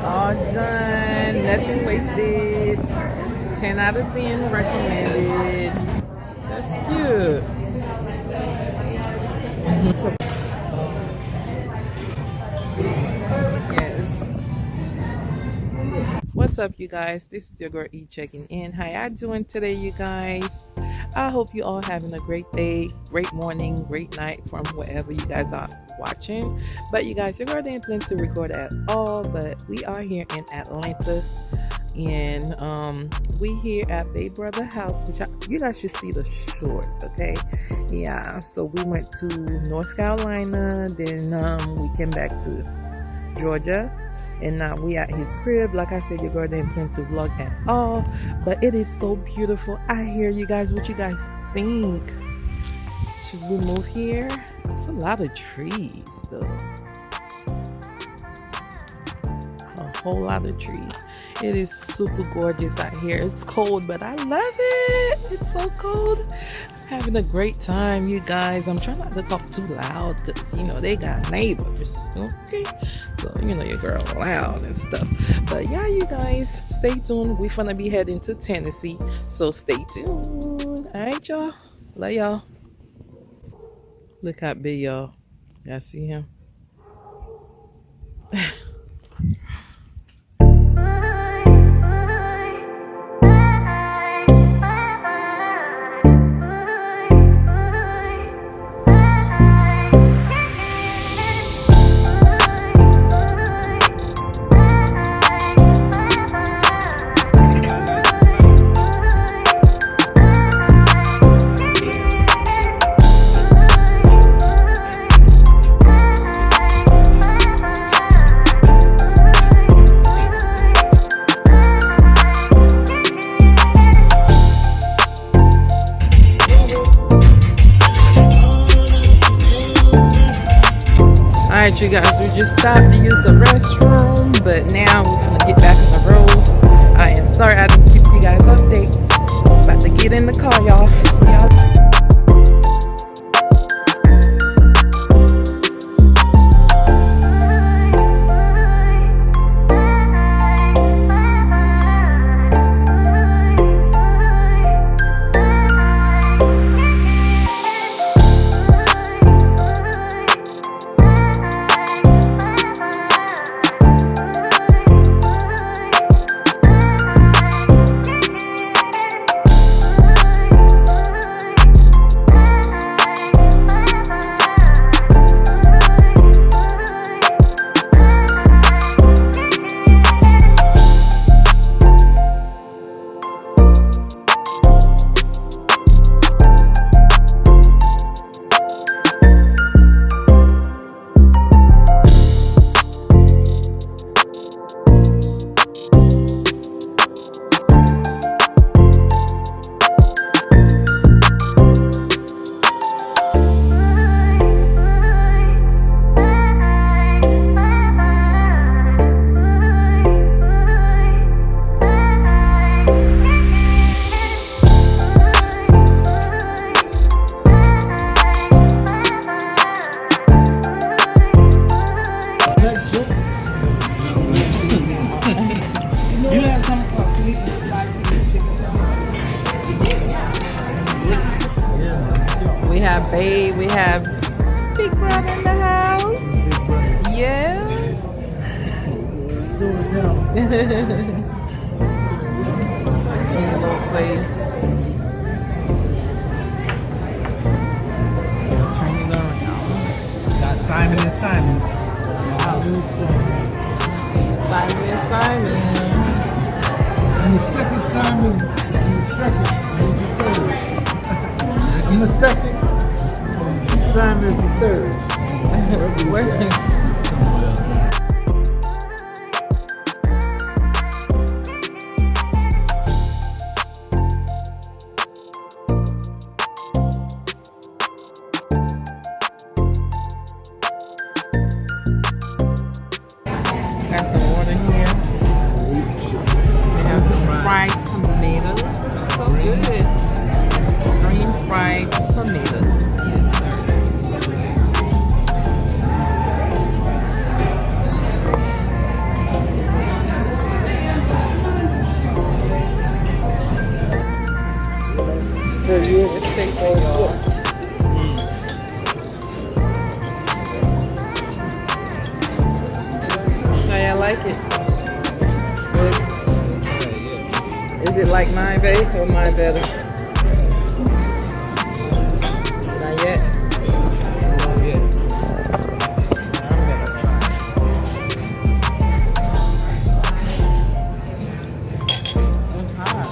All done. Nothing wasted. 10 out of 10 recommended. That's cute. Yes. What's up, you guys? This is your girl E checking in. How y'all doing today, you guys? I hope you all having a great day, great morning, great night from wherever you guys are watching. But you guys, your girl didn't plan to record at all, but we are here in Atlanta, and we here at Bay Brother House, which you guys should see the short. Okay, yeah. So we went to North Carolina, then we came back to Georgia, and now we at his crib. Like I said, your girl didn't plan to vlog at all, but it is so beautiful out here, you guys. What you guys think? Should we move here? It's a lot of trees though, a whole lot of trees. It is super gorgeous out here. It's cold, but I love it. It's so cold. Having a great time, you guys. I'm trying not to talk too loud because, you know, they got neighbors. Okay, so, you know, your girl loud and stuff. But yeah, you guys, stay tuned. We're gonna be heading to Tennessee, so stay tuned. All right, y'all. Love y'all. Look how big, y'all. Y'all see him? Alright, you guys, we just stopped to use the restroom, but now we're gonna get back on the road. I am sorry I didn't keep you guys update. About to get in the car, y'all. See y'all. We have Babe, we have Big Brother in the house. Yeah. Soon as hell. In a little place. Turn it on, y'all. Got Simon and Simon. Simon and Simon. And the second Simon, and the second, he's the third. I'm the second, Simon is the third. Where? Got some water here. We have some fried tomatoes. So good. Green fried tomatoes. Yes, sir. like it? Good. Is it like mine, babe, or mine better? Not yet. It's hot.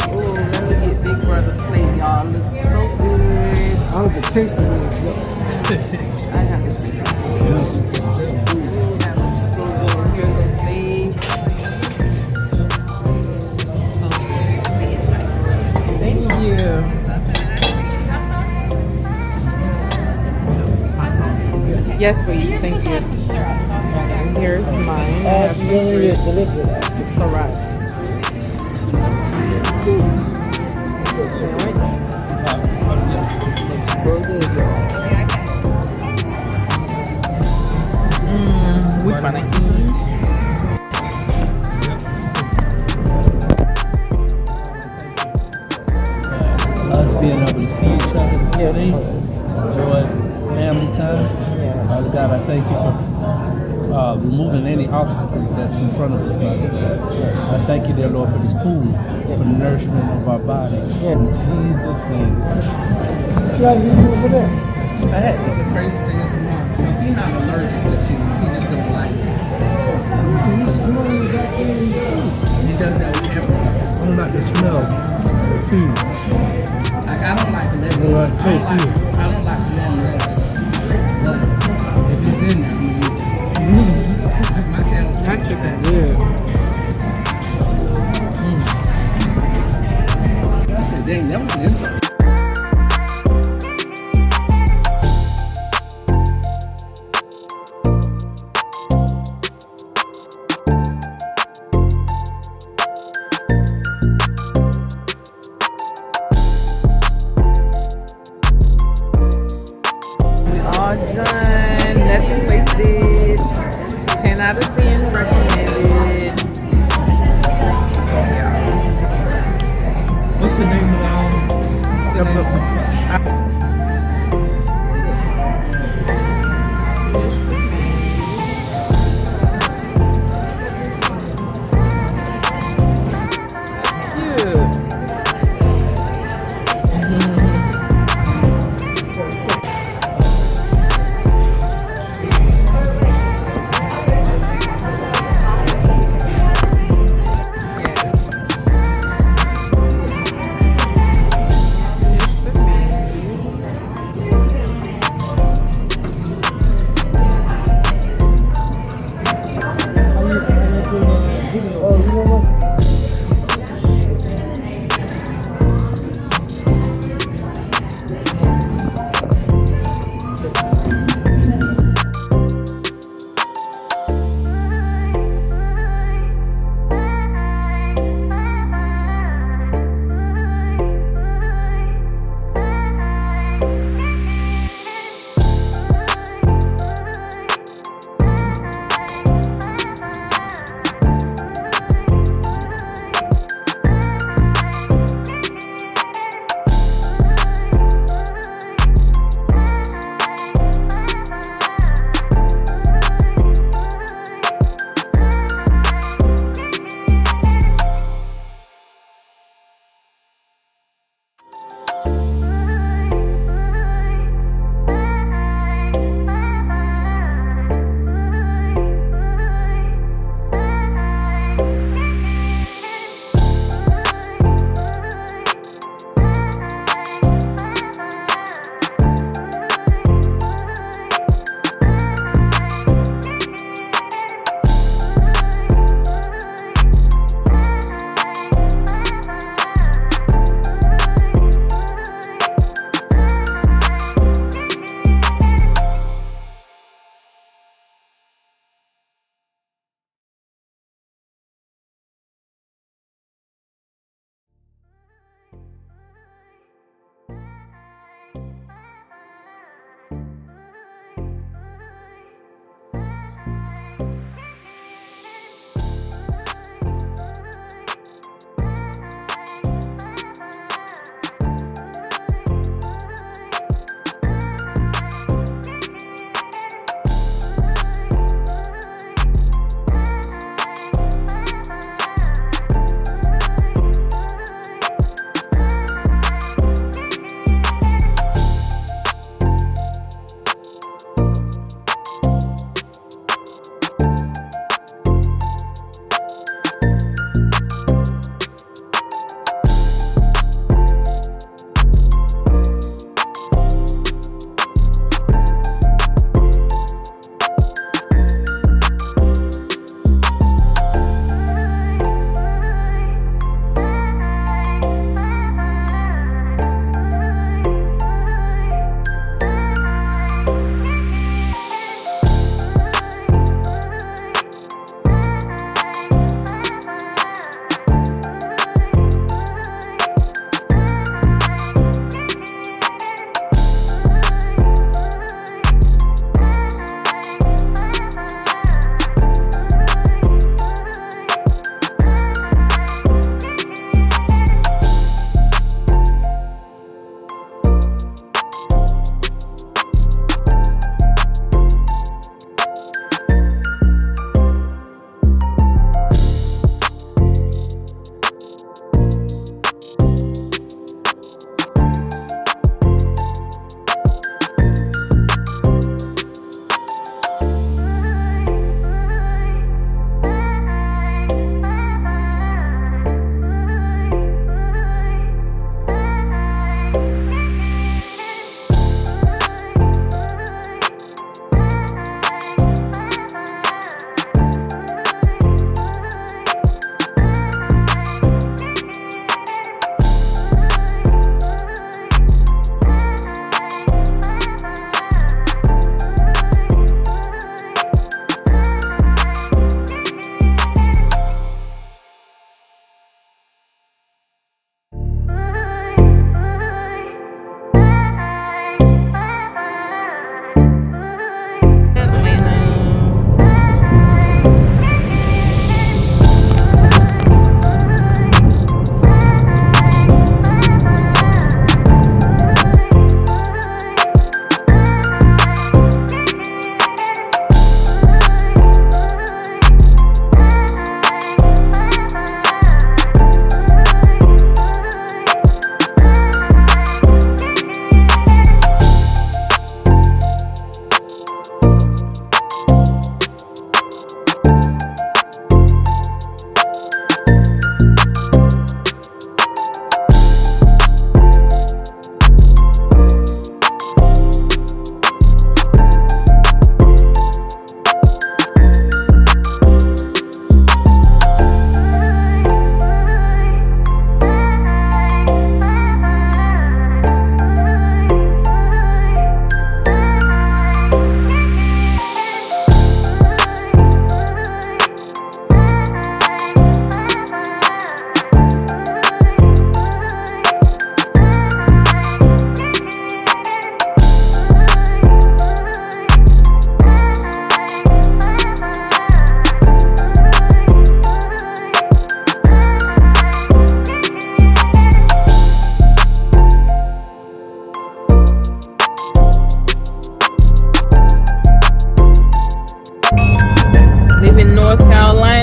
Oh, let me get Big Brother plate, y'all. Looks so good. I don't get taste of it. I have to see. Ooh, that looks so good. Here goes Big. So good. Thank you. Yes, please. Thank you. And here's mine. I have some fruit. It's alright. Sandwich. Looks so good, y'all. We finna eat. Us being able to see each other, Yes. enjoy family time. Yes. Father God, I thank you for removing any obstacles that's in front of us, Father. I thank you, dear Lord, for this food, for the nourishment of our bodies. In Jesus' name. Should I leave you over there? I had the crazy thing is tomorrow, so he's not allergic to cheese. He just don't like it. You smell the goddamn food. He does that with everything. I don't like the smell of cheese. Like, I don't like lettuce. I don't like long lettuce. But if it's in there, I'm gonna eat it. My sandwich. That chicken good. I said, dang, that was interesting.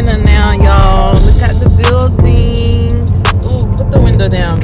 Carolina now, y'all. Look at the building. Ooh, put the window down,